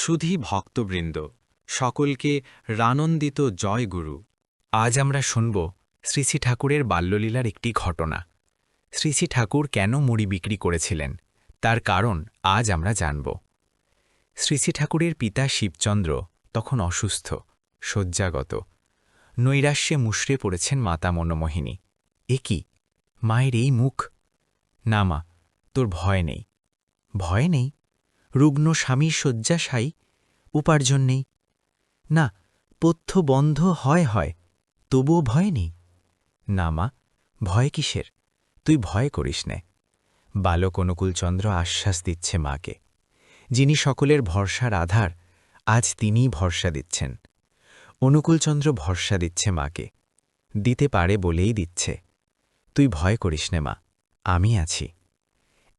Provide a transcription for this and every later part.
সুধী ভক্তবৃন্দ, সকলকে রানন্দিত জয় গুরু। আজ আমরা শুনব শ্রী শ্রী ঠাকুরের বাল্যলীলার একটি ঘটনা। শ্রী শ্রী ঠাকুর কেন মুড়ি বিক্রি করেছিলেন তার কারণ আজ আমরা জানব। শ্রী শ্রী ঠাকুরের পিতা শিবচন্দ্র তখন অসুস্থ, শয্যাগত। নৈরাশ্যে মুষড়ে পড়েছেন মাতা মনোমোহিনী। এ কি, মায়ের এই মুখ! না মা, তোর ভয় নেই। ভয় নেই? রুগ্ন স্বামীর শয্যাশায়ী, উপার্জন নেই। না, পথ্য বন্ধ হয়, তবুও ভয় নেই। না মা, ভয় কিসের? তুই ভয় করিস নে। বালক অনুকূলচন্দ্র আশ্বাস দিচ্ছে মাকে। যিনি সকলের ভরসার আধার, আজ তিনিই ভরসা দিচ্ছেন। অনুকূলচন্দ্র ভরসা দিচ্ছে মাকে, দিতে পারে বলেই দিচ্ছে। তুই ভয় করিস নে মা, আমি আছি।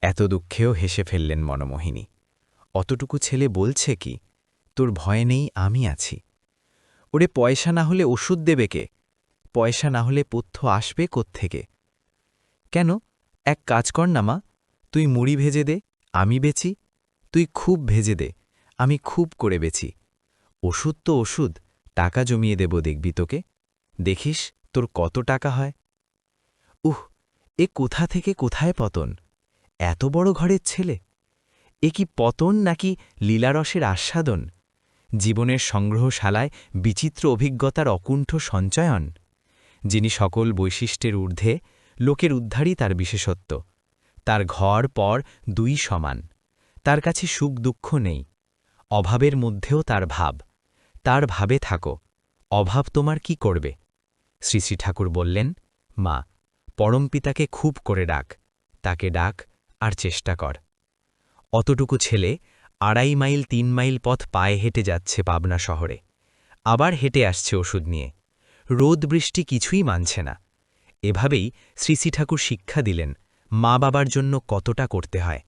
এত দুঃখেও হেসে ফেললেন মনোমোহিনী। অতটুকু ছেলে বলছে কি, তোর ভয় নেই, আমি আছি। ওরে, পয়সা না হলে ওষুধ দেবে কে? পয়সা না হলে পথ্য আসবে কোত্থেকে? কেন, এক কাজ কর না মা, তুই মুড়ি ভেজে দে, আমি বেচি। তুই খুব ভেজে দে, আমি খুব করে বেচি। ওষুধ তো ওষুধ, টাকা জমিয়ে দেব দেখবি তোকে। দেখিস তোর কত টাকা হয়। উহ, এ কোথা থেকে কোথায় পতন! এত বড় ঘরের ছেলে! এ কি পতন নাকি লীলারসের আস্বাদন? জীবনের সংগ্রহশালায় বিচিত্র অভিজ্ঞতার অকুণ্ঠ সঞ্চয়ন। যিনি সকল বৈশিষ্ট্যের ঊর্ধ্বে, লোকের উদ্ধারই তার বিশেষত্ব। তার ঘর পর দুই সমান। তার কাছে সুখ দুঃখ নেই। অভাবের মধ্যেও তার ভাব। তার ভাবে থাকো, অভাব তোমার কি করবে? শ্রী শ্রী ঠাকুর বললেন, মা, পরমপিতাকে খুব করে ডাক, তাকে ডাক আর চেষ্টা কর। অতটুকু ছেলে ২.৫ মাইল ৩ মাইল পথ পায়ে হেঁটে যাচ্ছে পাবনা শহরে, আবার হেঁটে আসছে ওষুধ নিয়ে। রোদ বৃষ্টি কিছুই মানছে না। এভাবেই শ্রী শ্রী ঠাকুর শিক্ষা দিলেন মা বাবার জন্য কতটা করতে হয়।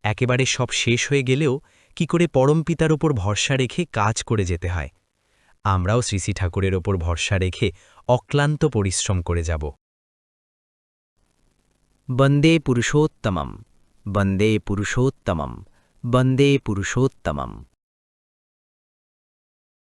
একেবারে সব শেষ হয়ে গেলেও কি করে পরমপিতার ওপর ভরসা রেখে কাজ করে যেতে হয়। আমরাও শ্রী শ্রী ঠাকুরের ওপর ভরসা রেখে অক্লান্ত পরিশ্রম করে যাব। বন্দে পুরুষোত্তমম, বন্দে পুরুষোত্তমম, বন্দে পুরুষোত্তমম।